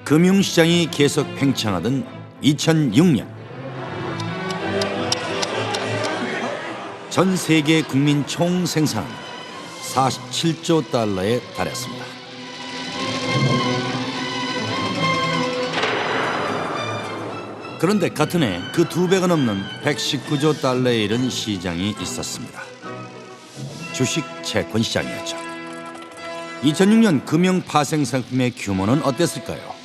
금융시장이 계속 팽창하던 2006년 전 세계 국민 총 생산은 47조 달러에 달했습니다. 그런데 같은 해 그 2배가 넘는 119조 달러에 이른 시장이 있었습니다. 주식 채권 시장이었죠. 2006년 금융 파생 상품의 규모는 어땠을까요?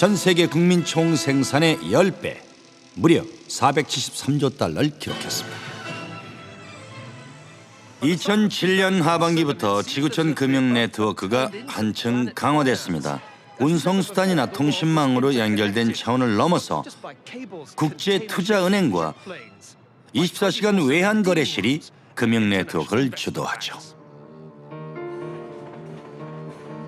전 세계 국민 총 생산의 10배, 무려 473조 달러를 기록했습니다. 2007년 하반기부터 지구촌 금융 네트워크가 한층 강화됐습니다. 운송수단이나 통신망으로 연결된 차원을 넘어서 국제투자은행과 24시간 외환거래실이 금융 네트워크를 주도하죠.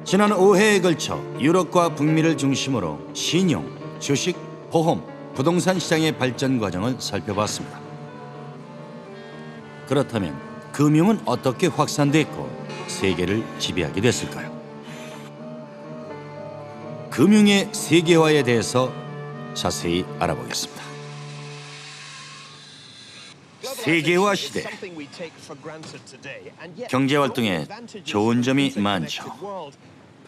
지난 5회에 걸쳐 유럽과 북미를 중심으로 신용, 주식, 보험, 부동산 시장의 발전 과정을 살펴봤습니다. 그렇다면 금융은 어떻게 확산됐고 세계를 지배하게 됐을까요? 금융의 세계화에 대해서 자세히 알아보겠습니다. 세계화 시대, 경제활동에 좋은 점이 많죠.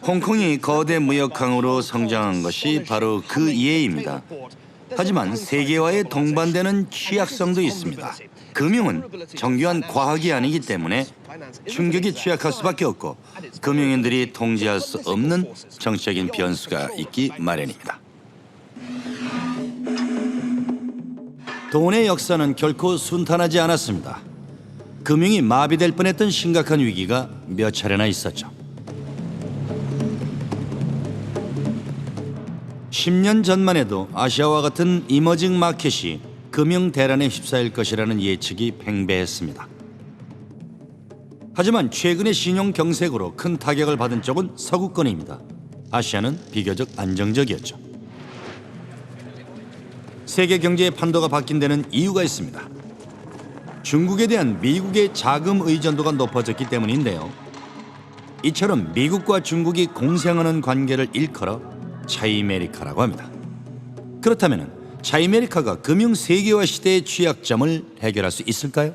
홍콩이 거대 무역항으로 성장한 것이 바로 그 예입니다. 하지만 세계화에 동반되는 취약성도 있습니다. 금융은 정교한 과학이 아니기 때문에 충격에 취약할 수밖에 없고 금융인들이 통제할 수 없는 정치적인 변수가 있기 마련입니다. 돈의 역사는 결코 순탄하지 않았습니다. 금융이 마비될 뻔했던 심각한 위기가 몇 차례나 있었죠. 10년 전만 해도 아시아와 같은 이머징 마켓이 금융 대란에 휩싸일 것이라는 예측이 팽배했습니다. 하지만 최근의 신용 경색으로 큰 타격을 받은 쪽은 서구권입니다. 아시아는 비교적 안정적이었죠. 세계 경제의 판도가 바뀐 데는 이유가 있습니다. 중국에 대한 미국의 자금 의존도가 높아졌기 때문인데요. 이처럼 미국과 중국이 공생하는 관계를 일컬어 차이메리카라고 합니다. 그렇다면 차이메리카가 금융 세계화 시대의 취약점을 해결할 수 있을까요?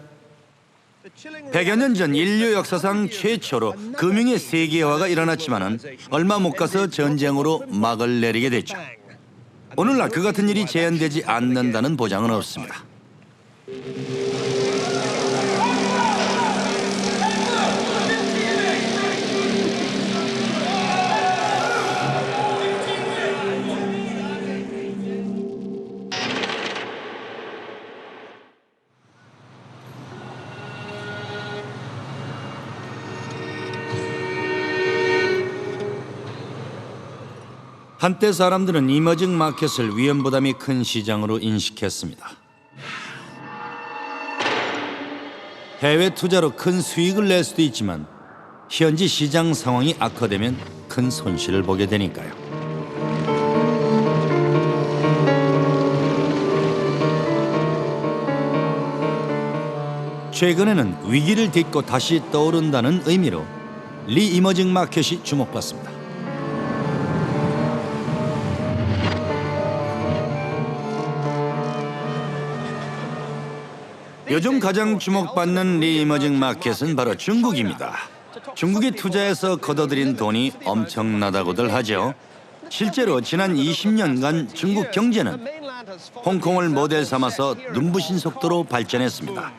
100여 년 전 인류 역사상 최초로 금융의 세계화가 일어났지만 얼마 못 가서 전쟁으로 막을 내리게 됐죠. 오늘날 그 같은 일이 재현되지 않는다는 보장은 없습니다. 한때 사람들은 이머징 마켓을 위험 부담이 큰 시장으로 인식했습니다. 해외 투자로 큰 수익을 낼 수도 있지만 현지 시장 상황이 악화되면 큰 손실을 보게 되니까요. 최근에는 위기를 딛고 다시 떠오른다는 의미로 리 이머징 마켓이 주목받습니다. 요즘 가장 주목받는 리 이머징 마켓은 바로 중국입니다. 중국이 투자해서 거둬들인 돈이 엄청나다고들 하죠. 실제로 지난 20년간 중국 경제는 홍콩을 모델 삼아서 눈부신 속도로 발전했습니다.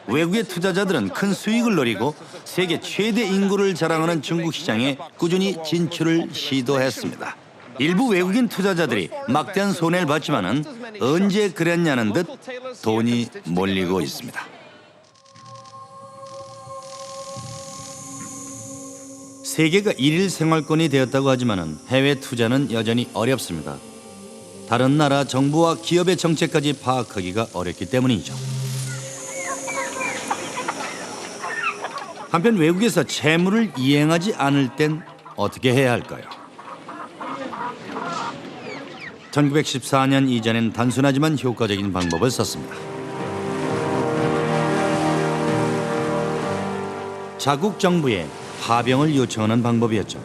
외국의 투자자들은 큰 수익을 노리고 세계 최대 인구를 자랑하는 중국 시장에 꾸준히 진출을 시도했습니다. 일부 외국인 투자자들이 막대한 손해를 봤지만은 언제 그랬냐는 듯 돈이 몰리고 있습니다. 세계가 일일 생활권이 되었다고 하지만은 해외 투자는 여전히 어렵습니다. 다른 나라 정부와 기업의 정책까지 파악하기가 어렵기 때문이죠. 한편 외국에서 채무를 이행하지 않을 땐 어떻게 해야 할까요? 1914년 이전엔 단순하지만 효과적인 방법을 썼습니다. 자국 정부에 파병을 요청하는 방법이었죠.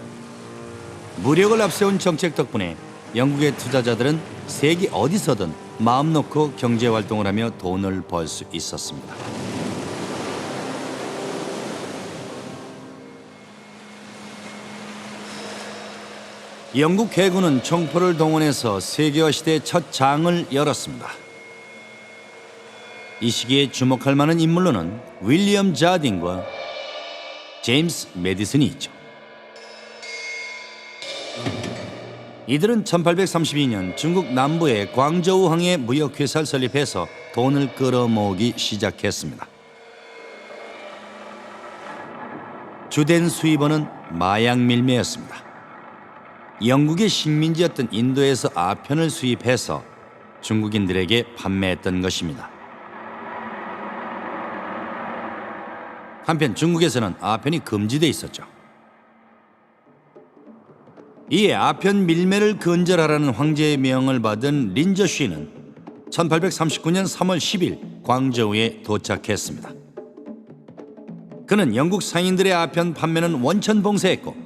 무력을 앞세운 정책 덕분에 영국의 투자자들은 세계 어디서든 마음 놓고 경제 활동을 하며 돈을 벌 수 있었습니다. 영국 해군은 총포를 동원해서 세계화 시대의 첫 장을 열었습니다. 이 시기에 주목할 만한 인물로는 윌리엄 자딘과 제임스 메디슨이 있죠. 이들은 1832년 중국 남부의 광저우항에 무역회사를 설립해서 돈을 끌어모으기 시작했습니다. 주된 수입원은 마약 밀매였습니다. 영국의 식민지였던 인도에서 아편을 수입해서 중국인들에게 판매했던 것입니다. 한편 중국에서는 아편이 금지돼 있었죠. 이에 아편 밀매를 근절하라는 황제의 명을 받은 린저 쉬는 1839년 3월 10일 광저우에 도착했습니다. 그는 영국 상인들의 아편 판매는 원천봉쇄했고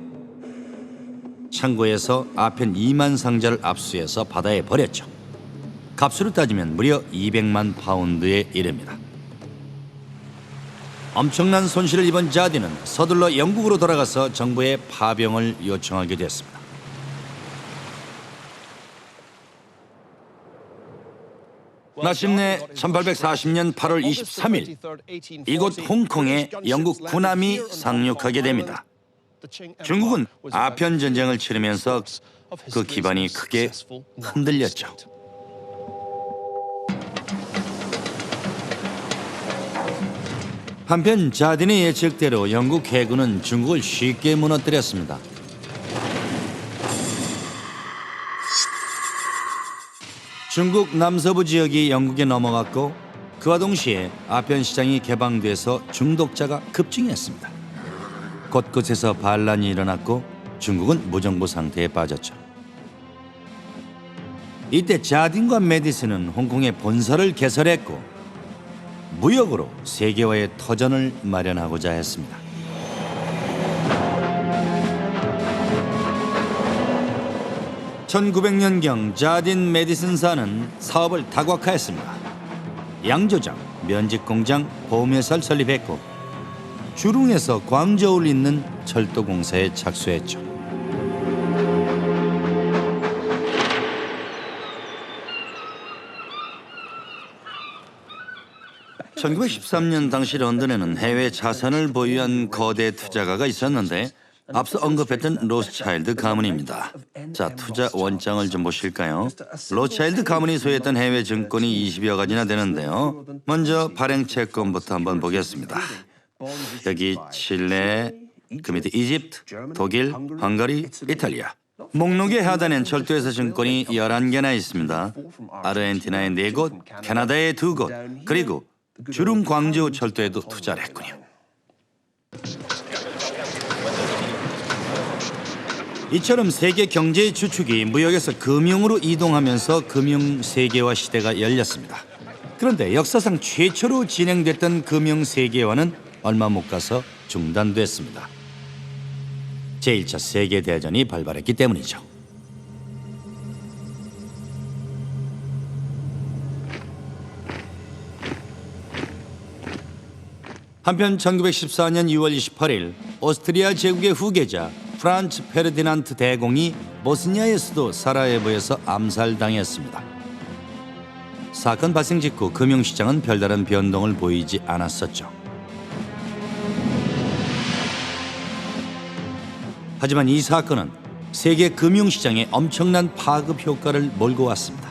창고에서 아편 2만 상자를 압수해서 바다에 버렸죠. 값으로 따지면 무려 200만 파운드에 이릅니다. 엄청난 손실을 입은 자딘은 서둘러 영국으로 돌아가서 정부에 파병을 요청하게 됐습니다. 마침내 1840년 8월 23일 이곳 홍콩에 영국 군함이 상륙하게 됩니다. 중국은 아편 전쟁을 치르면서 그 기반이 크게 흔들렸죠. 한편 자딘의 예측대로 영국 해군은 중국을 쉽게 무너뜨렸습니다. 중국 남서부 지역이 영국에 넘어갔고 그와 동시에 아편 시장이 개방돼서 중독자가 급증했습니다. 곳곳에서 반란이 일어났고 중국은 무정부 상태에 빠졌죠. 이때 자딘과 메디슨은 홍콩에 본사를 개설했고 무역으로 세계화의 터전을 마련하고자 했습니다. (1900년경) 자딘 메디슨사는 사업을 다각화했습니다. 양조장, 면직공장, 보험회사를 설립했고 주룽에서 광저우를 잇는 철도공사에 착수했죠. (1913년) 당시 런던에는 해외 자산을 보유한 거대 투자가가 있었는데 앞서 언급했던 로스차일드 가문입니다. 자, 투자 원장을 좀 보실까요? 로스차일드 가문이 소유했던 해외 증권이 20여 가지나 되는데요. 먼저 발행 채권부터 한번 보겠습니다. 여기 칠레, 그 밑에 이집트, 독일, 헝가리, 이탈리아. 목록의 하단엔 철도회사 증권이 11개나 있습니다. 아르헨티나의 4곳, 캐나다의 2곳, 그리고 주룽 광저우 철도에도 투자를 했군요. 이처럼 세계 경제의 주축이 무역에서 금융으로 이동하면서 금융 세계화 시대가 열렸습니다. 그런데 역사상 최초로 진행됐던 금융 세계화는 얼마 못 가서 중단됐습니다. 제1차 세계대전이 발발했기 때문이죠. 한편 1914년 6월 28일 오스트리아 제국의 후계자 프란츠 페르디난트 대공이 보스니아의 수도 사라예보에서 암살당했습니다. 사건 발생 직후 금융시장은 별다른 변동을 보이지 않았었죠. 하지만 이 사건은 세계 금융시장에 엄청난 파급 효과를 몰고 왔습니다.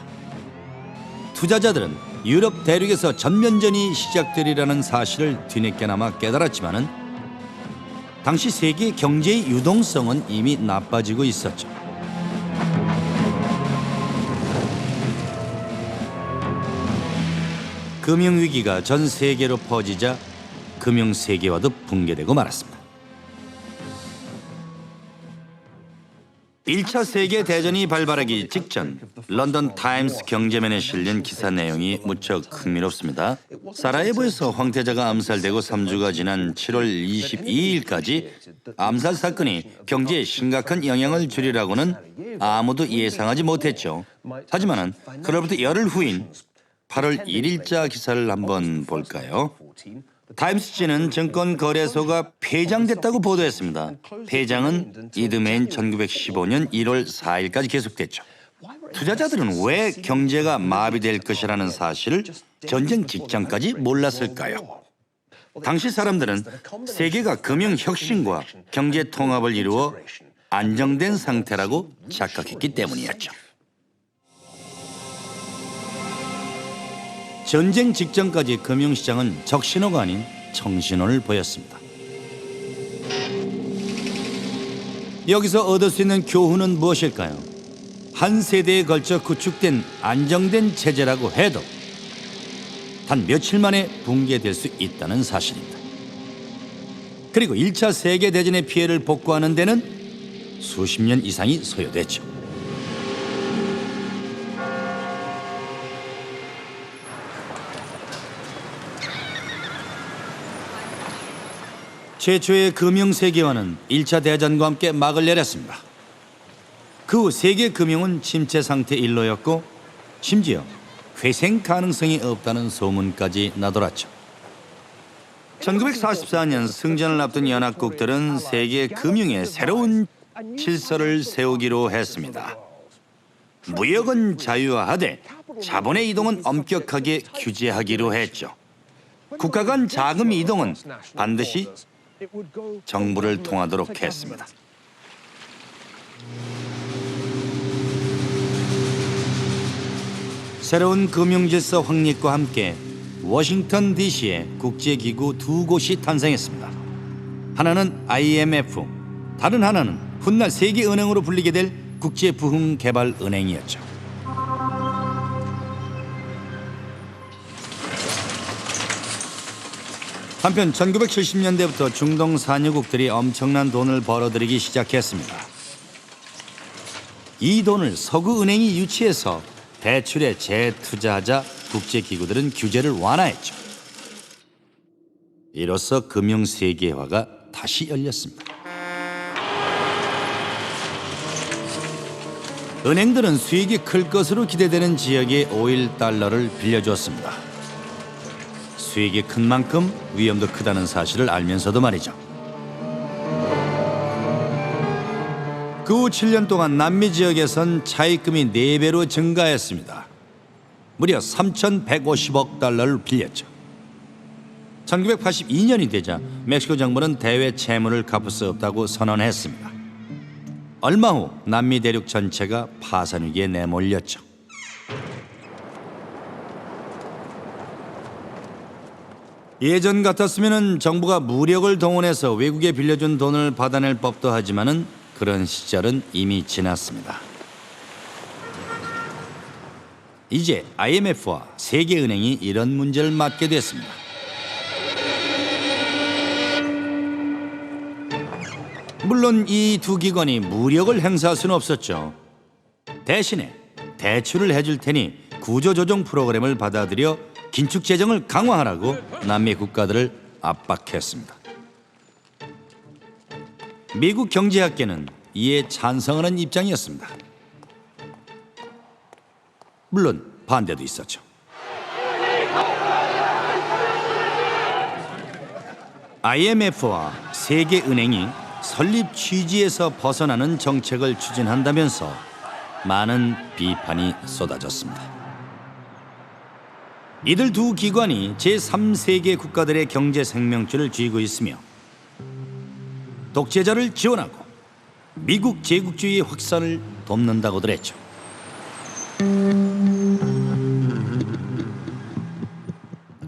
투자자들은 유럽 대륙에서 전면전이 시작되리라는 사실을 뒤늦게나마 깨달았지만은 당시 세계 경제의 유동성은 이미 나빠지고 있었죠. 금융위기가 전 세계로 퍼지자 금융세계화도 붕괴되고 말았습니다. 1차 세계 대전이 발발하기 직전 런던 타임스 경제면에 실린 기사 내용이 무척 흥미롭습니다. 사라예보에서 황태자가 암살되고 3주가 지난 7월 22일까지 암살 사건이 경제에 심각한 영향을 주리라고는 아무도 예상하지 못했죠. 하지만 그로부터 열흘 후인 8월 1일자 기사를 한번 볼까요? 타임스지는 증권거래소가 폐장됐다고 보도했습니다. 폐장은 이듬해인 1915년 1월 4일까지 계속됐죠. 투자자들은 왜 경제가 마비될 것이라는 사실을 전쟁 직전까지 몰랐을까요? 당시 사람들은 세계가 금융혁신과 경제통합을 이루어 안정된 상태라고 착각했기 때문이었죠. 전쟁 직전까지 금융시장은 적신호가 아닌 청신호를 보였습니다. 여기서 얻을 수 있는 교훈은 무엇일까요? 한 세대에 걸쳐 구축된 안정된 체제라고 해도 단 며칠 만에 붕괴될 수 있다는 사실입니다. 그리고 1차 세계대전의 피해를 복구하는 데는 수십 년 이상이 소요됐죠. 최초의 금융세계화는 1차 대전과 함께 막을 내렸습니다. 그 후 세계 금융은 침체 상태 일로였고 심지어 회생 가능성이 없다는 소문까지 나돌았죠. 1944년 승전을 앞둔 연합국들은 세계 금융에 새로운 질서를 세우기로 했습니다. 무역은 자유화하되 자본의 이동은 엄격하게 규제하기로 했죠. 국가 간 자금 이동은 반드시 정부를 통하도록 했습니다. 새로운 금융질서 확립과 함께 워싱턴 DC에 국제기구 두 곳이 탄생했습니다. 하나는 IMF, 다른 하나는 훗날 세계은행으로 불리게 될 국제부흥개발은행이었죠. 한편 1970년대부터 중동 산유국들이 엄청난 돈을 벌어들이기 시작했습니다. 이 돈을 서구 은행이 유치해서 대출에 재투자하자 국제기구들은 규제를 완화했죠. 이로써 금융세계화가 다시 열렸습니다. 은행들은 수익이 클 것으로 기대되는 지역에 오일 달러를 빌려주었습니다. 수익이 큰 만큼 위험도 크다는 사실을 알면서도 말이죠. 그 후 7년 동안 남미 지역에선 차입금이 4배로 증가했습니다. 무려 3,150억 달러를 빌렸죠. 1982년이 되자 멕시코 정부는 대외 채무를 갚을 수 없다고 선언했습니다. 얼마 후 남미 대륙 전체가 파산 위기에 내몰렸죠. 예전 같았으면 정부가 무력을 동원해서 외국에 빌려준 돈을 받아낼 법도 하지만은 그런 시절은 이미 지났습니다. 이제 IMF와 세계은행이 이런 문제를 맡게 됐습니다. 물론 이 두 기관이 무력을 행사할 수는 없었죠. 대신에 대출을 해줄 테니 구조조정 프로그램을 받아들여 긴축 재정을 강화하라고 남미 국가들을 압박했습니다. 미국 경제학계는 이에 찬성하는 입장이었습니다. 물론 반대도 있었죠. IMF와 세계은행이 설립 취지에서 벗어나는 정책을 추진한다면서 많은 비판이 쏟아졌습니다. 이들 두 기관이 제3세계 국가들의 경제 생명줄을 쥐고 있으며 독재자를 지원하고 미국 제국주의의 확산을 돕는다고들 했죠.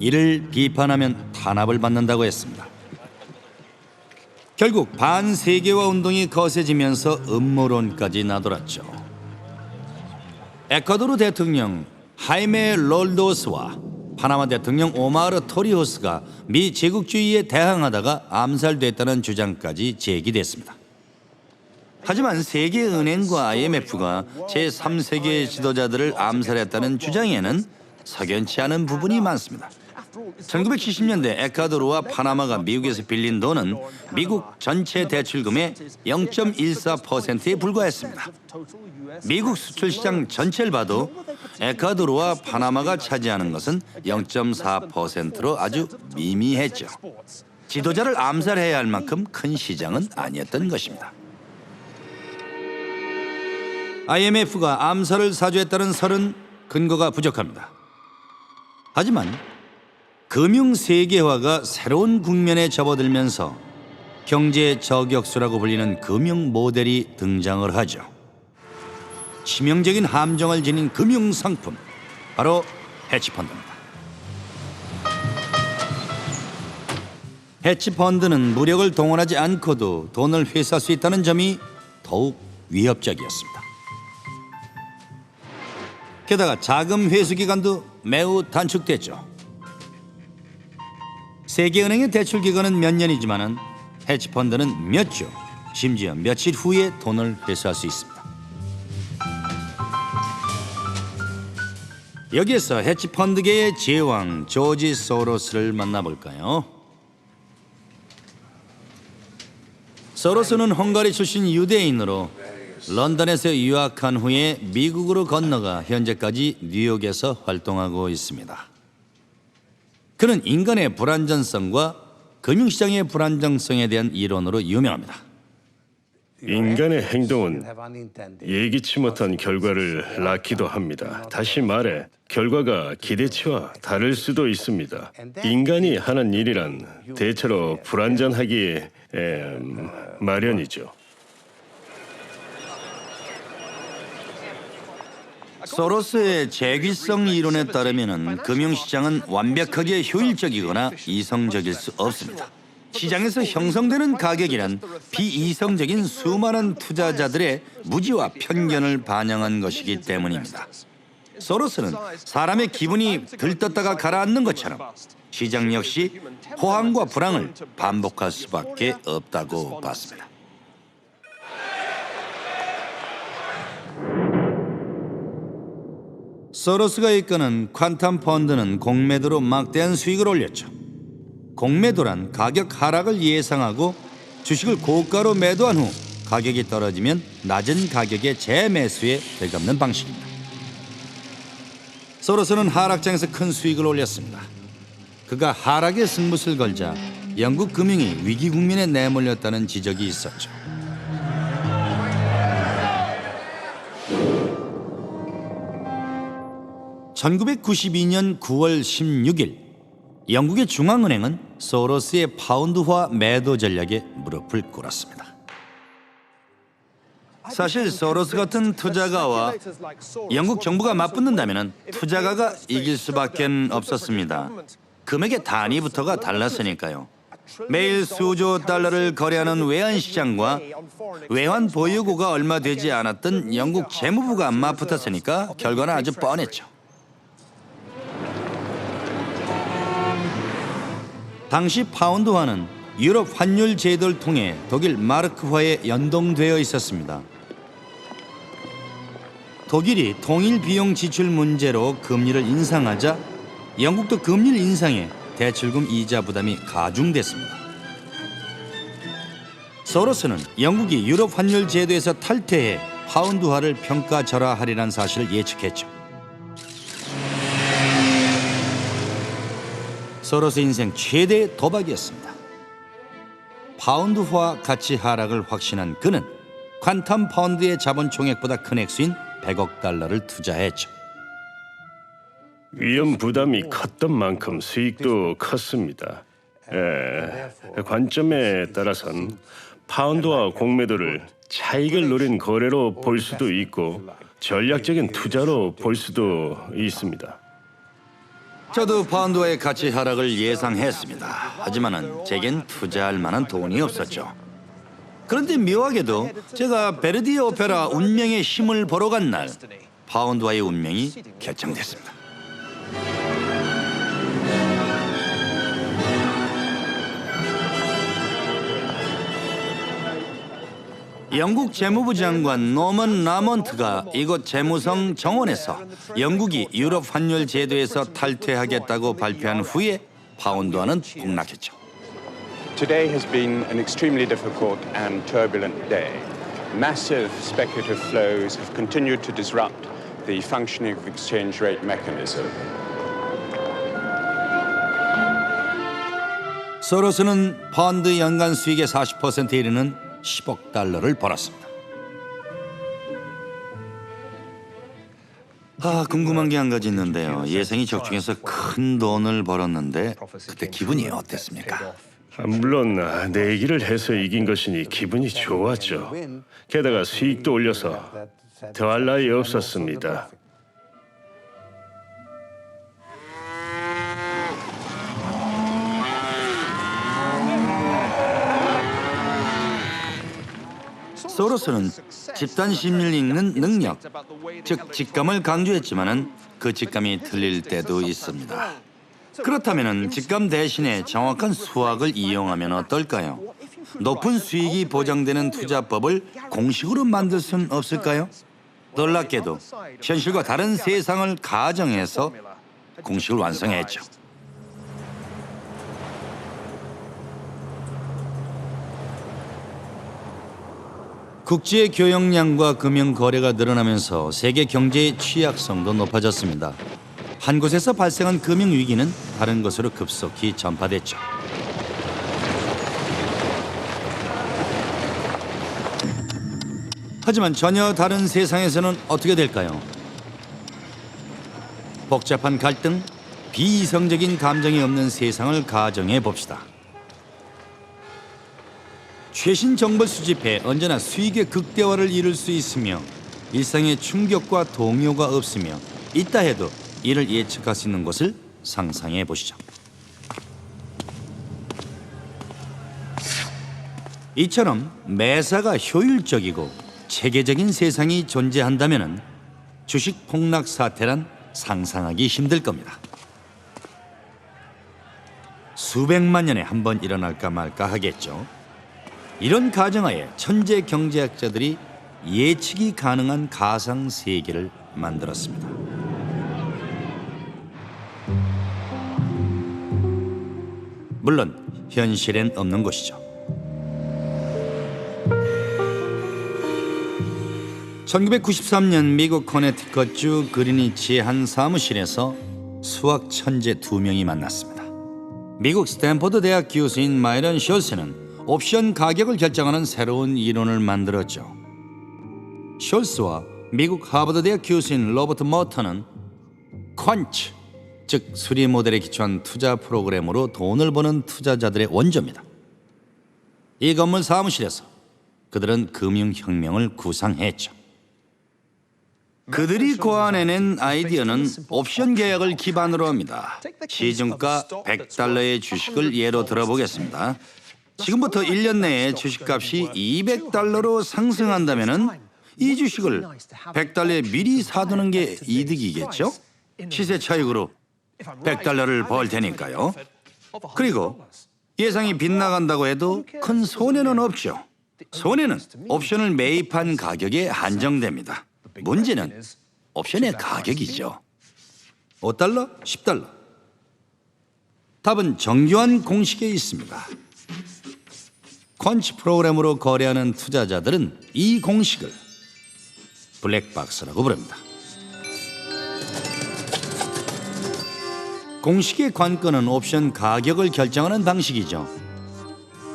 이를 비판하면 탄압을 받는다고 했습니다. 결국 반세계화 운동이 거세지면서 음모론까지 나돌았죠. 에콰도르 대통령 하이메 롤도스와 파나마 대통령 오마르 토리호스가 미 제국주의에 대항하다가 암살됐다는 주장까지 제기됐습니다. 하지만 세계은행과 IMF가 제3세계 지도자들을 암살했다는 주장에는 석연치 않은 부분이 많습니다. 1970년대 에콰도르와 파나마가 미국에서 빌린 돈은 미국 전체 대출금의 0.14%에 불과했습니다. 미국 수출 시장 전체를 봐도 에콰도르와 파나마가 차지하는 것은 0.4%로 아주 미미했죠. 지도자를 암살해야 할 만큼 큰 시장은 아니었던 것입니다. IMF가 암살을 사주했다는 설은 근거가 부족합니다. 하지만 금융 세계화가 새로운 국면에 접어들면서 경제 저격수라고 불리는 금융 모델이 등장을 하죠. 치명적인 함정을 지닌 금융 상품, 바로 해치펀드입니다. 해치펀드는 무력을 동원하지 않고도 돈을 회수할 수 있다는 점이 더욱 위협적이었습니다. 게다가 자금 회수 기간도 매우 단축됐죠. 세계은행의 대출 기간은 몇 년이지만 해치펀드는 몇 주, 심지어 며칠 후에 돈을 회수할 수 있습니다. 여기에서 해치펀드계의 제왕 조지 소로스를 만나볼까요? 소로스는 헝가리 출신 유대인으로 런던에서 유학한 후에 미국으로 건너가 현재까지 뉴욕에서 활동하고 있습니다. 그는 인간의 불안전성과 금융시장의 불안정성에 대한 이론으로 유명합니다. 인간의 행동은 예기치 못한 결과를 낳기도 합니다. 다시 말해 결과가 기대치와 다를 수도 있습니다. 인간이 하는 일이란 대체로 불완전하기 마련이죠. 소로스의 재귀성 이론에 따르면 금융시장은 완벽하게 효율적이거나 이성적일 수 없습니다. 시장에서 형성되는 가격이란 비이성적인 수많은 투자자들의 무지와 편견을 반영한 것이기 때문입니다. 소로스는 사람의 기분이 들떴다가 가라앉는 것처럼 시장 역시 호황과 불황을 반복할 수밖에 없다고 봤습니다. 소로스가 이끄는 퀀텀 펀드는 공매도로 막대한 수익을 올렸죠. 공매도란 가격 하락을 예상하고 주식을 고가로 매도한 후 가격이 떨어지면 낮은 가격에 재매수에 되갚는 방식입니다. 소로스는 하락장에서 큰 수익을 올렸습니다. 그가 하락의 승부를 걸자 영국 금융이 위기 국면에 내몰렸다는 지적이 있었죠. (1992년 9월 16일) 영국의 중앙은행은 소로스의 파운드화 매도 전략에 무릎을 꿇었습니다. 사실 소로스 같은 투자가와 영국 정부가 맞붙는다면 투자가가 이길 수밖에 없었습니다. 금액의 단위부터가 달랐으니까요. 매일 수조 달러를 거래하는 외환시장과 외환 보유고가 얼마 되지 않았던 영국 재무부가 맞붙었으니까 결과는 아주 뻔했죠. 당시 파운드화는 유럽 환율 제도를 통해 독일 마르크화에 연동되어 있었습니다. 독일이 통일 비용 지출 문제로 금리를 인상하자 영국도 금리 인상에 대출금 이자 부담이 가중됐습니다. 소로스는 영국이 유럽 환율 제도에서 탈퇴해 파운드화를 평가절하하리라는 사실을 예측했죠. 소로스 인생 최대의 도박이었습니다. 파운드화 가치 하락을 확신한 그는 퀀텀 펀드의 자본 총액보다 큰 액수인 100억 달러를 투자했죠. 위험 부담이 컸던 만큼 수익도 컸습니다. 관점에 따라선 파운드와 공매도를 차익을 노린 거래로 볼 수도 있고 전략적인 투자로 볼 수도 있습니다. 저도 파운드화의 가치 하락을 예상했습니다. 하지만은 제겐 투자할 만한 돈이 없었죠. 그런데 묘하게도 제가 베르디의 오페라 운명의 힘을 보러 간 날 파운드화의 운명이 결정됐습니다. 영국 재무부 장관 노먼 라몬트가 이곳 재무성 정원에서 영국이 유럽 환율 제도에서 탈퇴하겠다고 발표한 후에 파운드화는 폭락했죠. Today has been an extremely difficult and turbulent day. Massive speculative flows have continued to disrupt the functioning of the exchange rate mechanism. 소로스는 펀드 연간 수익의 40%에 이르는 10억 달러를 벌었습니다. 궁금한 게 한 가지 있는데요. 예상이 적중해서 큰 돈을 벌었는데 그때 기분이 어땠습니까? 물론 내기를 해서 이긴 것이니 기분이 좋았죠. 게다가 수익도 올려서 더할 나위 없었습니다. 소로스는 집단 심리를 읽는 능력, 즉 직감을 강조했지만은 그 직감이 틀릴 때도 있습니다. 그렇다면은 직감 대신에 정확한 수학을 이용하면 어떨까요? 높은 수익이 보장되는 투자법을 공식으로 만들 수는 없을까요? 놀랍게도 현실과 다른 세상을 가정해서 공식을 완성했죠. 국제 교역량과 금융 거래가 늘어나면서 세계 경제의 취약성도 높아졌습니다. 한 곳에서 발생한 금융 위기는 다른 곳으로 급속히 전파됐죠. 하지만 전혀 다른 세상에서는 어떻게 될까요? 복잡한 갈등, 비이성적인 감정이 없는 세상을 가정해 봅시다. 최신 정보를 수집해 언제나 수익의 극대화를 이룰 수 있으며 일상의 충격과 동요가 없으며 있다 해도 이를 예측할 수 있는 곳을 상상해 보시죠. 이처럼 매사가 효율적이고 체계적인 세상이 존재한다면 주식 폭락 사태란 상상하기 힘들 겁니다. 수백만 년에 한 번 일어날까 말까 하겠죠. 이런 가정하에 천재 경제학자들이 예측이 가능한 가상 세계를 만들었습니다. 물론 현실엔 없는 것이죠. 1993년 미국 코네티컷주 그리니치의 한 사무실에서 수학 천재 두 명이 만났습니다. 미국 스탠포드 대학 교수인 마이런 숄스는 옵션 가격을 결정하는 새로운 이론을 만들었죠. 숄스와 미국 하버드 대학 교수인 로버트 머턴은 퀀츠, 즉 수리 모델에 기초한 투자 프로그램으로 돈을 버는 투자자들의 원조입니다. 이 건물 사무실에서 그들은 금융혁명을 구상했죠. 그들이 고안해낸 아이디어는 옵션 계약을 기반으로 합니다. 시중가 100달러의 주식을 예로 들어보겠습니다. 지금부터 1년 내에 주식값이 200달러로 상승한다면 이 주식을 100달러에 미리 사두는 게 이득이겠죠? 시세 차익으로 100달러를 벌 테니까요. 그리고 예상이 빗나간다고 해도 큰 손해는 없죠. 손해는 옵션을 매입한 가격에 한정됩니다. 문제는 옵션의 가격이죠. 5달러? 10달러? 답은 정교한 공식에 있습니다. 퀀츠 프로그램으로 거래하는 투자자들은 이 공식을 블랙박스라고 부릅니다. 공식의 관건은 옵션 가격을 결정하는 방식이죠.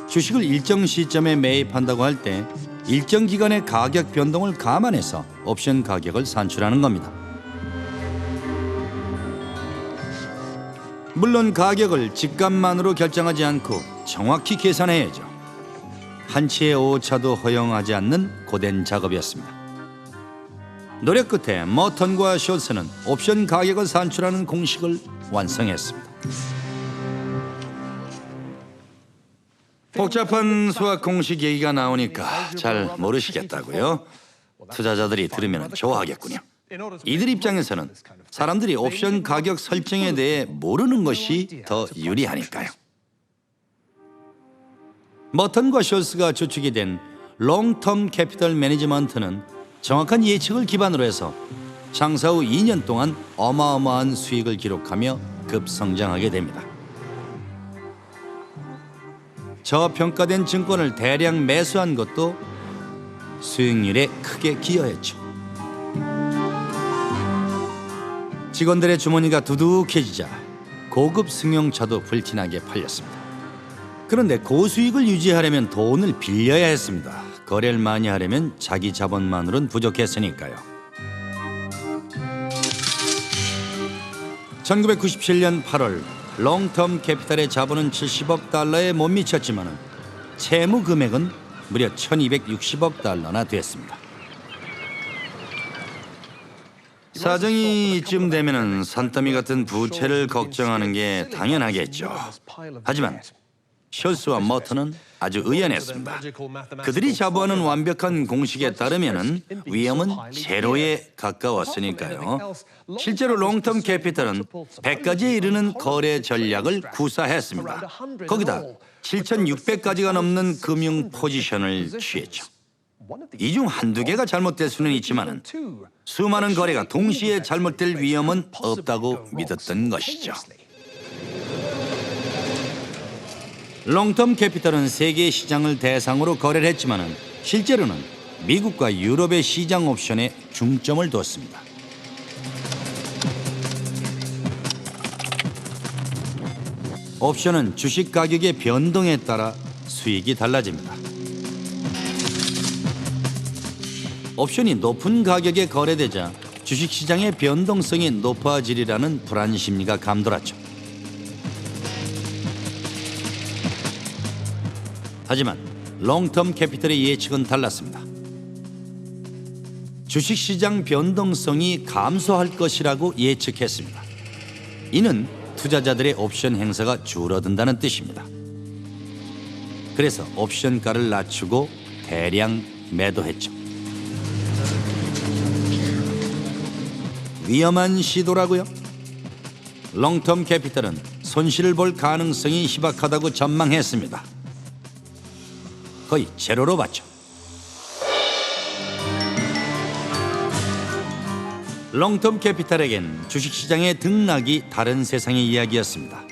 주식을 일정 시점에 매입한다고 할 때 일정 기간의 가격 변동을 감안해서 옵션 가격을 산출하는 겁니다. 물론 가격을 직감만으로 결정하지 않고 정확히 계산해야죠. 한치의 오차도 허용하지 않는 고된 작업이었습니다. 노력 끝에 머턴과 숄스는 옵션 가격을 산출하는 공식을 완성했습니다. 복잡한 수학 공식 얘기가 나오니까 잘 모르시겠다고요? 투자자들이 들으면 좋아하겠군요. 이들 입장에서는 사람들이 옵션 가격 설정에 대해 모르는 것이 더 유리하니까요. 머턴과 숄스가 주축이 된 롱텀 캐피털 매니지먼트는 정확한 예측을 기반으로 해서 장사 후 2년 동안 어마어마한 수익을 기록하며 급성장하게 됩니다. 저평가된 증권을 대량 매수한 것도 수익률에 크게 기여했죠. 직원들의 주머니가 두둑해지자 고급 승용차도 불티나게 팔렸습니다. 그런데 고수익을 유지하려면 돈을 빌려야 했습니다. 거래를 많이 하려면 자기 자본만으로는 부족했으니까요. 1997년 8월 롱텀 캐피탈의 자본은 70억 달러에 못 미쳤지만 채무 금액은 무려 1260억 달러나 됐습니다. 사정이 이쯤 되면은 산더미 같은 부채를 걱정하는 게 당연하겠죠. 하지만 숄스와 머턴은 아주 의연했습니다. 그들이 자부하는 완벽한 공식에 따르면은 위험은 제로에 가까웠으니까요. 실제로 롱텀 캐피털은 100가지에 이르는 거래 전략을 구사했습니다. 거기다 7,600가지가 넘는 금융 포지션을 취했죠. 이 중 한두 개가 잘못될 수는 있지만 수많은 거래가 동시에 잘못될 위험은 없다고 믿었던 것이죠. 롱텀 캐피털은 세계 시장을 대상으로 거래를 했지만 실제로는 미국과 유럽의 시장 옵션에 중점을 뒀습니다. 옵션은 주식 가격의 변동에 따라 수익이 달라집니다. 옵션이 높은 가격에 거래되자 주식시장의 변동성이 높아지리라는 불안 심리가 감돌았죠. 하지만 롱텀 캐피털의 예측은 달랐습니다. 주식시장 변동성이 감소할 것이라고 예측했습니다. 이는 투자자들의 옵션 행사가 줄어든다는 뜻입니다. 그래서 옵션가를 낮추고 대량 매도했죠. 위험한 시도라고요? 롱텀 캐피털은 손실을 볼 가능성이 희박하다고 전망했습니다. 거의 제로로 봤죠. 롱텀 캐피털에겐 주식시장의 등락이 다른 세상의 이야기였습니다.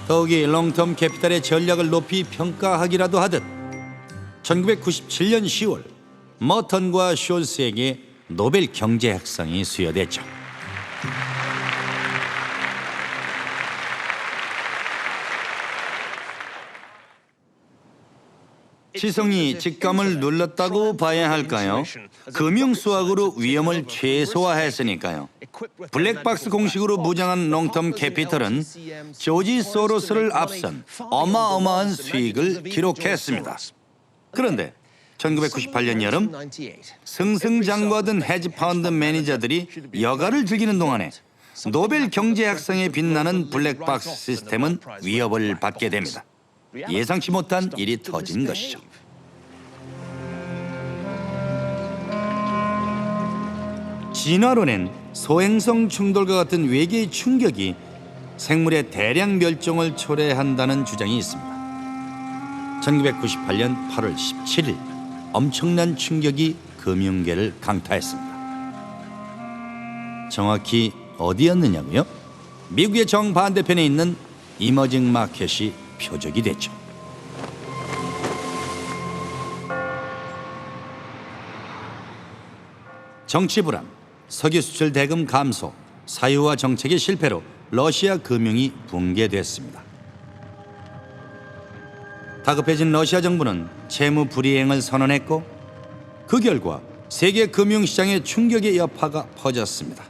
더욱이 롱텀 캐피털의 전략을 높이 평가하기라도 하듯 1997년 10월 머턴과 숄스에게 노벨 경제학상이 수여됐죠. 시성이 직감을 눌렀다고 봐야 할까요? 금융수학으로 위험을 최소화했으니까요. 블랙박스 공식으로 무장한 롱텀 캐피털은 조지 소로스를 앞선 어마어마한 수익을 기록했습니다. 그런데 1998년 여름 승승장구하던 헤지펀드 매니저들이 여가를 즐기는 동안에 노벨 경제학상에 빛나는 블랙박스 시스템은 위협을 받게 됩니다. 예상치 못한 일이 터진 것이죠. 진화론엔 소행성 충돌과 같은 외계의 충격이 생물의 대량 멸종을 초래한다는 주장이 있습니다. 1998년 8월 17일 엄청난 충격이 금융계를 강타했습니다. 정확히 어디였느냐고요? 미국의 정반대편에 있는 이머징 마켓이 표적이 됐죠. 정치 불안, 석유 수출 대금 감소, 사유화 정책의 실패로 러시아 금융이 붕괴됐습니다. 다급해진 러시아 정부는 채무 불이행을 선언했고 그 결과 세계 금융시장의 충격의 여파가 퍼졌습니다.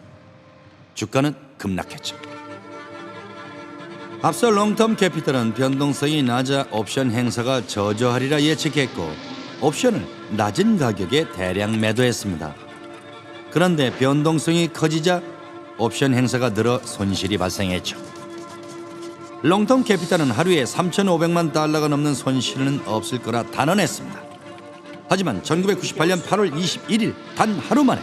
주가는 급락했죠. 앞서 롱텀 캐피털은 변동성이 낮아 옵션 행사가 저조하리라 예측했고 옵션을 낮은 가격에 대량 매도했습니다. 그런데 변동성이 커지자 옵션 행사가 늘어 손실이 발생했죠. 롱텀 캐피털은 하루에 3,500만 달러가 넘는 손실은 없을 거라 단언했습니다. 하지만 1998년 8월 21일 단 하루 만에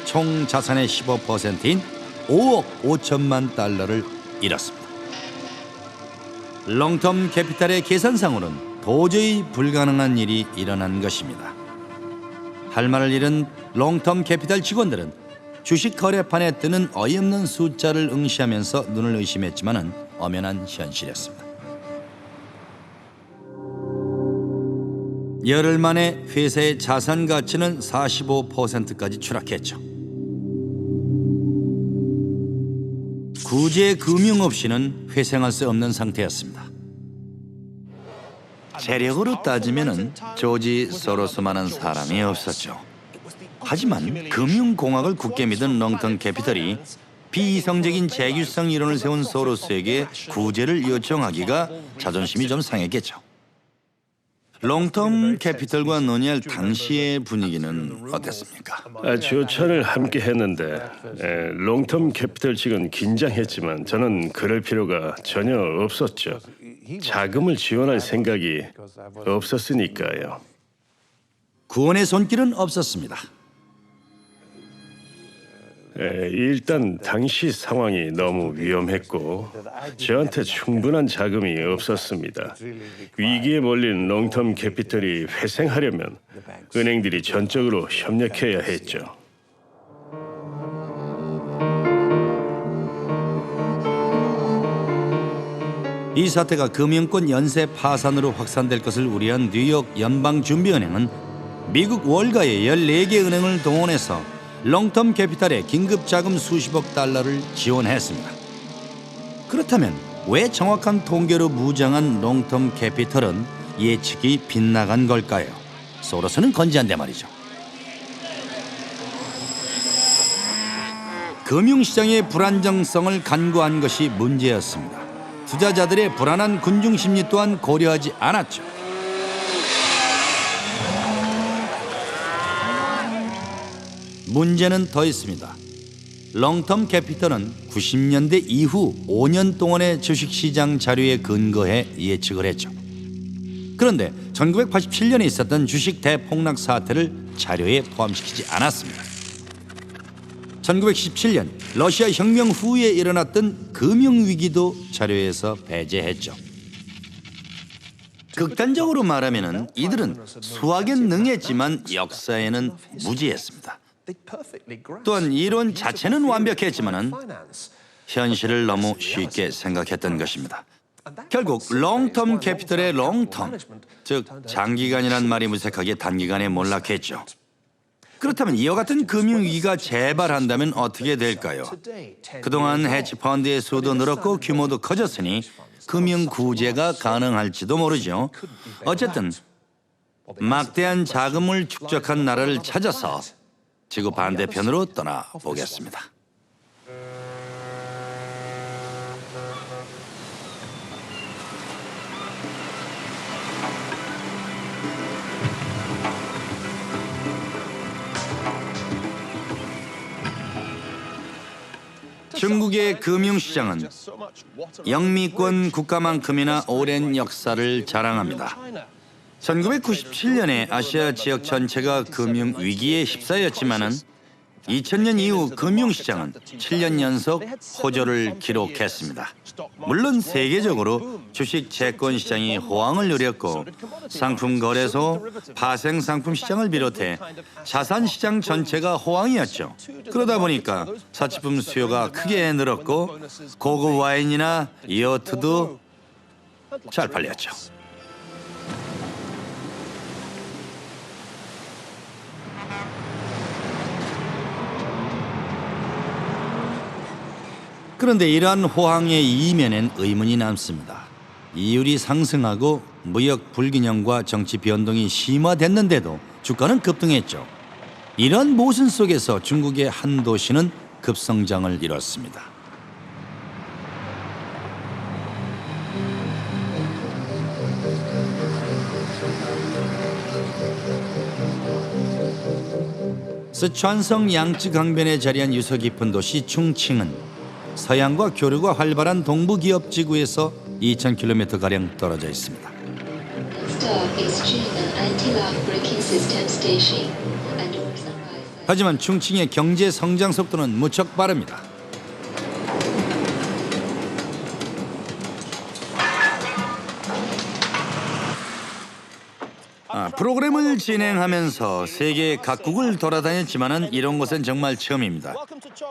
총 자산의 15%인 5억 5천만 달러를 잃었습니다. 롱텀 캐피탈의 계산상으로는 도저히 불가능한 일이 일어난 것입니다. 할 말을 잃은 롱텀 캐피탈 직원들은 주식 거래판에 뜨는 어이없는 숫자를 응시하면서 눈을 의심했지만은 엄연한 현실이었습니다. 열흘 만에 회사의 자산 가치는 45%까지 추락했죠. 구제 금융 없이는 회생할 수 없는 상태였습니다. 재력으로 따지면은 조지 소로스만한 사람이 없었죠. 하지만 금융공학을 굳게 믿은 롱텀 캐피털이 비이성적인 재규성 이론을 세운 소로스에게 구제를 요청하기가 자존심이 좀 상했겠죠. 롱텀 캐피털과 논의할 당시의 분위기는 어땠습니까? 조찬을 함께 했는데 롱텀 캐피털 측은 긴장했지만 저는 그럴 필요가 전혀 없었죠. 자금을 지원할 생각이 없었으니까요. 구원의 손길은 없었습니다. 일단 당시 상황이 너무 위험했고 저한테 충분한 자금이 없었습니다. 위기에 몰린 롱텀 캐피털이 회생하려면 은행들이 전적으로 협력해야 했죠. 이 사태가 금융권 연쇄 파산으로 확산될 것을 우려한 뉴욕 연방준비은행은 미국 월가의 14개 은행을 동원해서 롱텀 캐피탈에 긴급 자금 수십억 달러를 지원했습니다. 그렇다면 왜 정확한 통계로 무장한 롱텀 캐피탈은 예측이 빗나간 걸까요? 소로스는 건지한데 말이죠. 금융시장의 불안정성을 간과한 것이 문제였습니다. 투자자들의 불안한 군중심리 또한 고려하지 않았죠. 문제는 더 있습니다. 롱텀 캐피털은 90년대 이후 5년 동안의 주식시장 자료에 근거해 예측을 했죠. 그런데 1987년에 있었던 주식 대폭락 사태를 자료에 포함시키지 않았습니다. 1917년 러시아 혁명 후에 일어났던 금융위기도 자료에서 배제했죠. 극단적으로 말하면 이들은 수학엔 능했지만 역사에는 무지했습니다. 또한 이론 자체는 완벽했지만 현실을 너무 쉽게 생각했던 것입니다. 결국 롱텀 캐피털의 롱텀, 즉 장기간이란 말이 무색하게 단기간에 몰락했죠. 그렇다면 이와 같은 금융위기가 재발한다면 어떻게 될까요? 그동안 헤지펀드의 수도 늘었고 규모도 커졌으니 금융구제가 가능할지도 모르죠. 어쨌든 막대한 자금을 축적한 나라를 찾아서 지구 반대편으로 떠나보겠습니다. 중국의 금융시장은 영미권 국가만큼이나 오랜 역사를 자랑합니다. 1997년에 아시아 지역 전체가 금융위기에 휩싸였지만 2000년 이후 금융시장은 7년 연속 호조를 기록했습니다. 물론 세계적으로 주식 채권 시장이 호황을 누렸고 상품 거래소, 파생 상품 시장을 비롯해 자산 시장 전체가 호황이었죠. 그러다 보니까 사치품 수요가 크게 늘었고 고급 와인이나 요트도 잘 팔렸죠. 그런데 이러한 호황의 이면엔 의문이 남습니다. 이율이 상승하고 무역 불균형과 정치 변동이 심화됐는데도 주가는 급등했죠. 이런 모순 속에서 중국의 한 도시는 급성장을 이뤘습니다. 스촨성 양쯔 강변에 자리한 유서 깊은 도시 충칭은 서양과 교류가 활발한 동부 기업 지구에서 2,000km가량 떨어져 있습니다. 하지만 충칭의 경제 성장 속도는 무척 빠릅니다. 프로그램을 진행하면서 세계 각국을 돌아다녔지만은 이런 곳은 정말 처음입니다.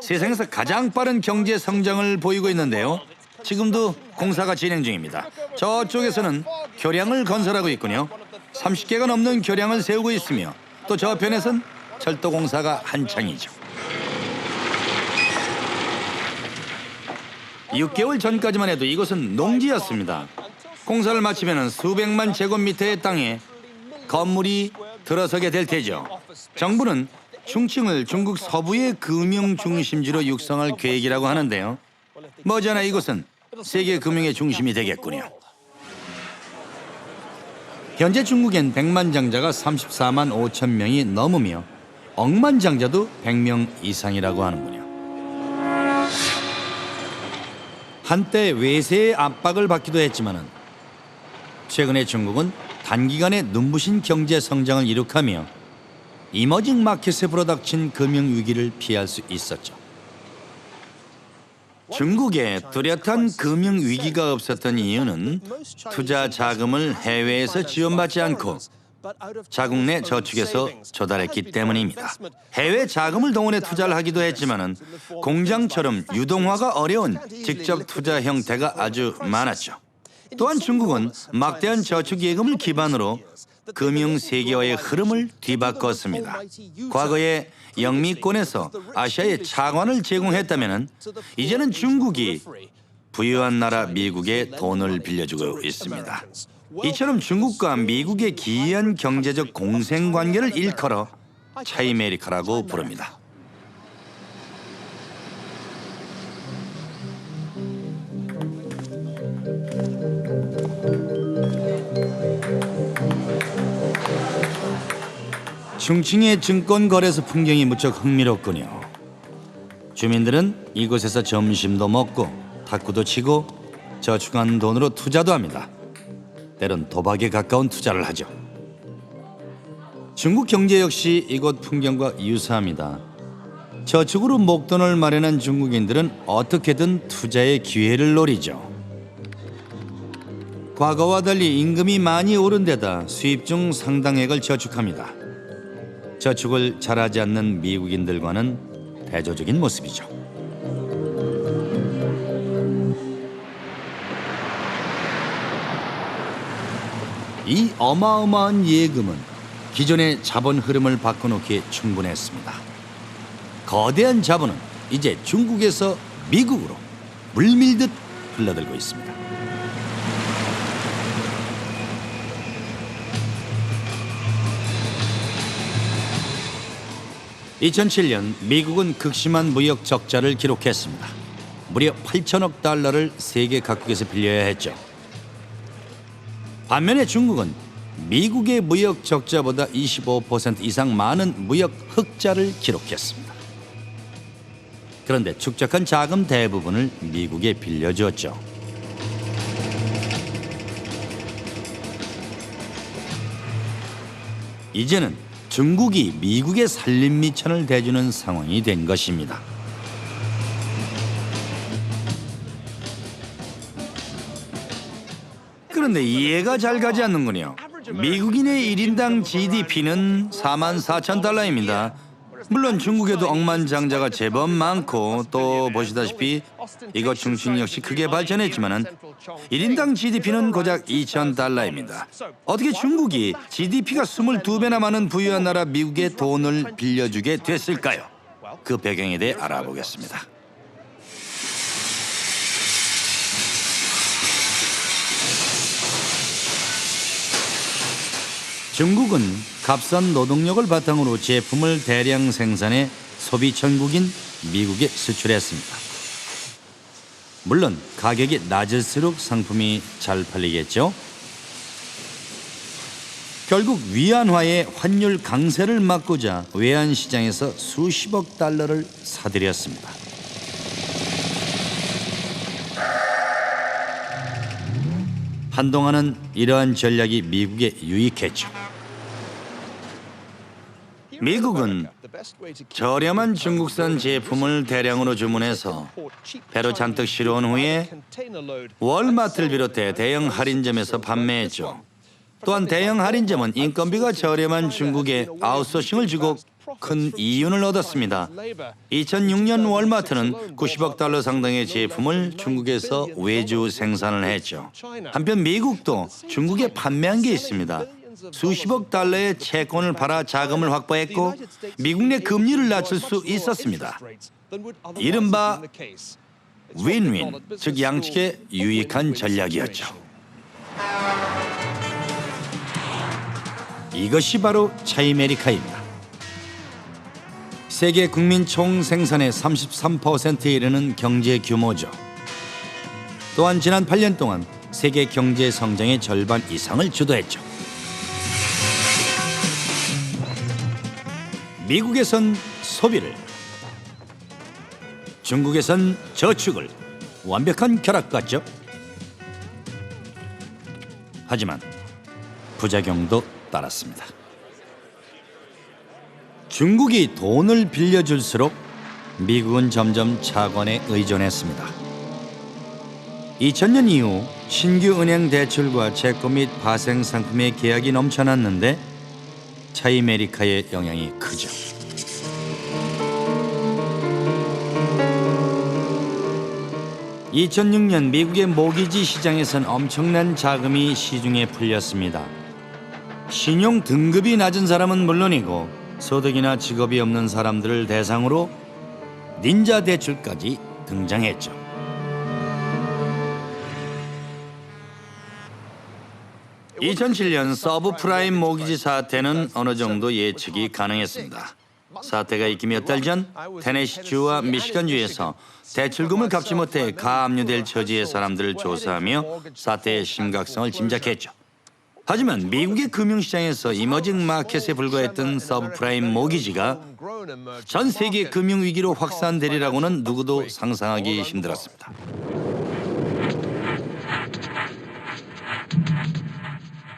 세상에서 가장 빠른 경제 성장을 보이고 있는데요. 지금도 공사가 진행 중입니다. 저쪽에서는 교량을 건설하고 있군요. 30개가 넘는 교량을 세우고 있으며 또 저편에선 철도 공사가 한창이죠. 6개월 전까지만 해도 이곳은 농지였습니다. 공사를 마치면 수백만 제곱미터의 땅에 건물이 들어서게 될 테죠. 정부는 충칭을 중국 서부의 금융 중심지로 육성할 계획이라고 하는데요. 머지않아 이곳은 세계 금융의 중심이 되겠군요. 현재 중국엔 백만장자가 34만 5천 명이 넘으며 억만장자도 100명 이상이라고 하는군요. 한때 외세의 압박을 받기도 했지만은 최근에 중국은 단기간에 눈부신 경제 성장을 이룩하며 이머징 마켓에 불어닥친 금융 위기를 피할 수 있었죠. 중국에 뚜렷한 금융 위기가 없었던 이유는 투자 자금을 해외에서 지원받지 않고 자국 내 저축에서 조달했기 때문입니다. 해외 자금을 동원해 투자를 하기도 했지만은 공장처럼 유동화가 어려운 직접 투자 형태가 아주 많았죠. 또한 중국은 막대한 저축 예금을 기반으로 금융 세계화의 흐름을 뒤바꿨습니다. 과거에 영미권에서 아시아에 차관을 제공했다면 이제는 중국이 부유한 나라 미국에 돈을 빌려주고 있습니다. 이처럼 중국과 미국의 기이한 경제적 공생관계를 일컬어 차이메리카라고 부릅니다. 충칭의 증권거래소 풍경이 무척 흥미롭군요. 주민들은 이곳에서 점심도 먹고 탁구도 치고 저축한 돈으로 투자도 합니다. 때론 도박에 가까운 투자를 하죠. 중국 경제 역시 이곳 풍경과 유사합니다. 저축으로 목돈을 마련한 중국인들은 어떻게든 투자의 기회를 노리죠. 과거와 달리 임금이 많이 오른 데다 수입 중 상당액을 저축합니다. 저축을 잘하지 않는 미국인들과는 대조적인 모습이죠. 이 어마어마한 예금은 기존의 자본 흐름을 바꿔놓기에 충분했습니다. 거대한 자본은 이제 중국에서 미국으로 물밀듯 흘러들고 있습니다. 2007년 미국은 극심한 무역 적자를 기록했습니다. 무려 8천억 달러를 세계 각국에서 빌려야 했죠. 반면에 중국은 미국의 무역 적자보다 25% 이상 많은 무역 흑자를 기록했습니다. 그런데 축적한 자금 대부분을 미국에 빌려주었죠. 이제는 중국이 미국의 살림미천을 대주는 상황이 된 것입니다. 그런데 이해가 잘 가지 않는군요. 미국인의 1인당 GDP는 44,000달러입니다. 물론 중국에도 억만장자가 제법 많고 또 보시다시피 이것 중심 역시 크게 발전했지만은 1인당 GDP는 고작 2,000달러입니다. 어떻게 중국이 GDP가 22배나 많은 부유한 나라 미국에 돈을 빌려주게 됐을까요? 그 배경에 대해 알아보겠습니다. 중국은 값싼 노동력을 바탕으로 제품을 대량 생산해 소비 천국인 미국에 수출했습니다. 물론 가격이 낮을수록 상품이 잘 팔리겠죠. 결국 위안화의 환율 강세를 막고자 외환 시장에서 수십억 달러를 사들였습니다. 한동안은 이러한 전략이 미국에 유익했죠. 미국은 저렴한 중국산 제품을 대량으로 주문해서 배로 잔뜩 실어온 후에 월마트를 비롯해 대형 할인점에서 판매했죠. 또한 대형 할인점은 인건비가 저렴한 중국에 아웃소싱을 주고 큰 이윤을 얻었습니다. 2006년 월마트는 90억 달러 상당의 제품을 중국에서 외주 생산을 했죠. 한편 미국도 중국에 판매한 게 있습니다. 수십억 달러의 채권을 팔아 자금을 확보했고 미국 내 금리를 낮출 수 있었습니다. 이른바 윈윈, 즉 양측에 유익한 전략이었죠. 이것이 바로 차이메리카입니다. 세계 국민 총 생산의 33%에 이르는 경제 규모죠. 또한 지난 8년 동안 세계 경제 성장의 절반 이상을 주도했죠. 미국에선 소비를, 중국에선 저축을, 완벽한 결합 같죠? 하지만 부작용도 따랐습니다. 중국이 돈을 빌려줄수록 미국은 점점 차관에 의존했습니다. 2000년 이후 신규 은행 대출과 채권 및 파생 상품의 계약이 넘쳐났는데 차이메리카의 영향이 크죠. (2006년) 미국의 모기지 시장에선 엄청난 자금이 시중에 풀렸습니다. 신용 등급이 낮은 사람은 물론이고 소득이나 직업이 없는 사람들을 대상으로 닌자 대출까지 등장했죠. (2007년) 서브프라임 모기지 사태는 어느 정도 예측이 가능했습니다. 사태가 있기 몇 달 전 테네시주와 미시간주에서 대출금을 갚지 못해 가압류될 처지의 사람들을 조사하며 사태의 심각성을 짐작했죠. 하지만 미국의 금융시장에서 이머징 마켓에 불과했던 서브프라임 모기지가 전 세계 금융위기로 확산되리라고는 누구도 상상하기 힘들었습니다.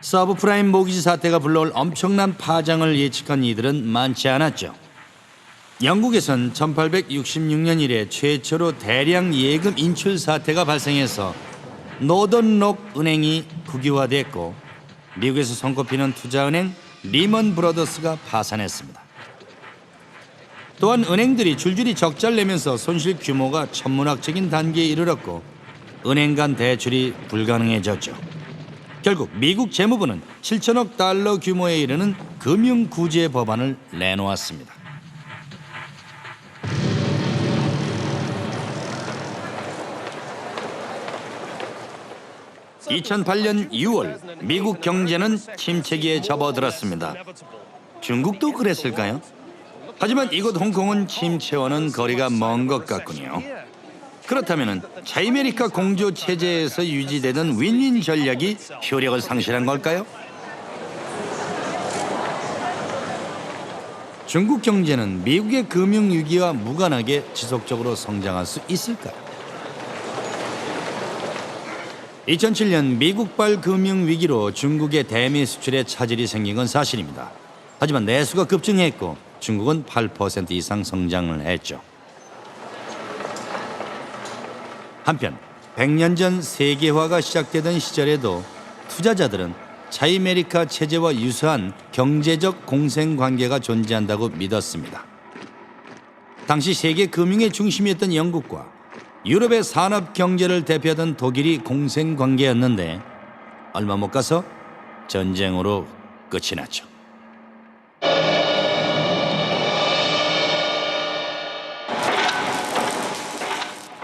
서브프라임 모기지 사태가 불러올 엄청난 파장을 예측한 이들은 많지 않았죠. 영국에선 1866년 이래 최초로 대량 예금 인출 사태가 발생해서 노던록 은행이 국유화됐고 미국에서 손꼽히는 투자은행 리먼 브러더스가 파산했습니다. 또한 은행들이 줄줄이 적자를 내면서 손실 규모가 천문학적인 단계에 이르렀고 은행 간 대출이 불가능해졌죠. 결국 미국 재무부는 7천억 달러 규모에 이르는 금융구제 법안을 내놓았습니다. 2008년 6월 미국 경제는 침체기에 접어들었습니다. 중국도 그랬을까요? 하지만 이곳 홍콩은 침체와는 거리가 먼 것 같군요. 그렇다면 차이메리카 공조 체제에서 유지되던 윈윈 전략이 효력을 상실한 걸까요? 중국 경제는 미국의 금융위기와 무관하게 지속적으로 성장할 수 있을까요? 2007년 미국발 금융위기로 중국의 대미 수출에 차질이 생긴 건 사실입니다. 하지만 내수가 급증했고 중국은 8% 이상 성장을 했죠. 한편 100년 전 세계화가 시작되던 시절에도 투자자들은 차이메리카 체제와 유사한 경제적 공생관계가 존재한다고 믿었습니다. 당시 세계 금융의 중심이었던 영국과 유럽의 산업 경제를 대표하던 독일이 공생관계였는데 얼마 못 가서 전쟁으로 끝이 났죠.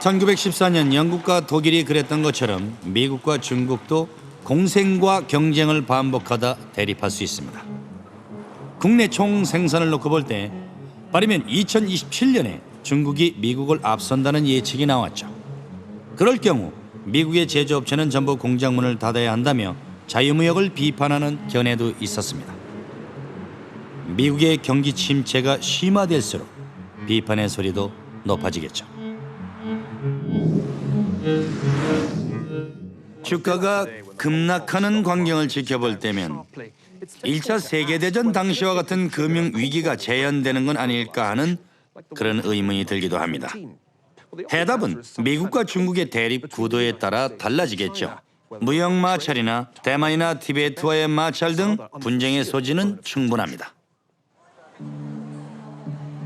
(1914년) 영국과 독일이 그랬던 것처럼 미국과 중국도 공생과 경쟁을 반복하다 대립할 수 있습니다. 국내 총 생산을 놓고 볼 때 빠르면 2027년에 중국이 미국을 앞선다는 예측이 나왔죠. 그럴 경우 미국의 제조업체는 전부 공장문을 닫아야 한다며 자유무역을 비판하는 견해도 있었습니다. 미국의 경기 침체가 심화될수록 비판의 소리도 높아지겠죠. 주가가 급락하는 광경을 지켜볼 때면 1차 세계대전 당시와 같은 금융위기가 재현되는 건 아닐까 하는 그런 의문이 들기도 합니다. 해답은 미국과 중국의 대립 구도에 따라 달라지겠죠. 무역 마찰이나 대만이나 티베트와의 마찰 등 분쟁의 소지는 충분합니다.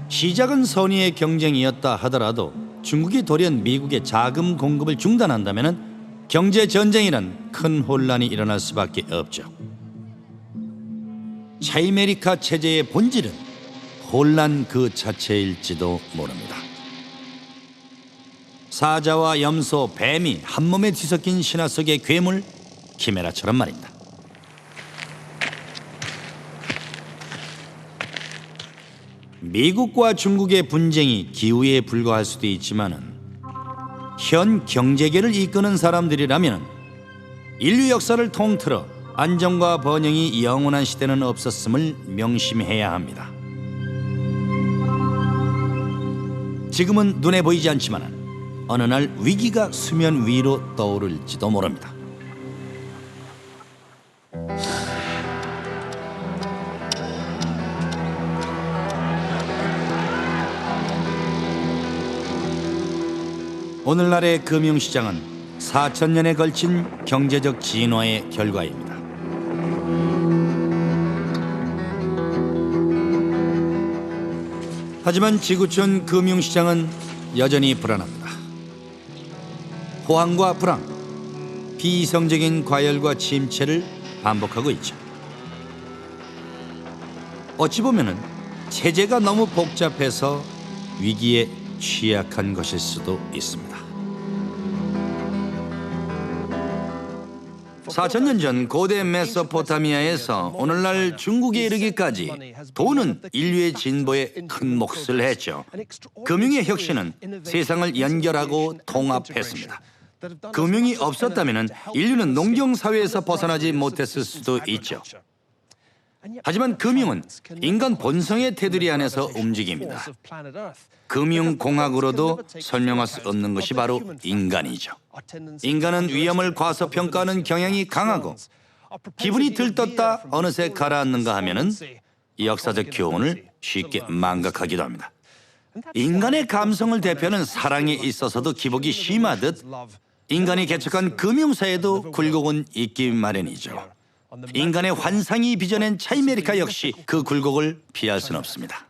시작은 선의의 경쟁이었다 하더라도 중국이 돌연 미국의 자금 공급을 중단한다면 경제 전쟁이란 큰 혼란이 일어날 수밖에 없죠. 차이메리카 체제의 본질은 혼란 그 자체일지도 모릅니다. 사자와 염소, 뱀이 한 몸에 뒤섞인 신화 속의 괴물 키메라처럼 말입니다. 미국과 중국의 분쟁이 기우에 불과할 수도 있지만은 현 경제계를 이끄는 사람들이라면 인류 역사를 통틀어 안정과 번영이 영원한 시대는 없었음을 명심해야 합니다. 지금은 눈에 보이지 않지만 어느 날 위기가 수면 위로 떠오를지도 모릅니다. 오늘날의 금융시장은 4,000년에 걸친 경제적 진화의 결과입니다. 하지만 지구촌 금융시장은 여전히 불안합니다. 호황과 불황, 비이성적인 과열과 침체를 반복하고 있죠. 어찌 보면은 체제가 너무 복잡해서 위기에 취약한 것일 수도 있습니다. 4,000년 전 고대 메소포타미아에서 오늘날 중국에 이르기까지 돈은 인류의 진보에 큰 몫을 했죠. 금융의 혁신은 세상을 연결하고 통합했습니다. 금융이 없었다면 인류는 농경사회에서 벗어나지 못했을 수도 있죠. 하지만 금융은 인간 본성의 테두리 안에서 움직입니다. 금융공학으로도 설명할 수 없는 것이 바로 인간이죠. 인간은 위험을 과소평가하는 경향이 강하고 기분이 들떴다 어느새 가라앉는가 하면은 역사적 교훈을 쉽게 망각하기도 합니다. 인간의 감성을 대표하는 사랑에 있어서도 기복이 심하듯 인간이 개척한 금융사에도 굴곡은 있기 마련이죠. 인간의 환상이 빚어낸 차이메리카 역시 그 굴곡을 피할 수는 없습니다.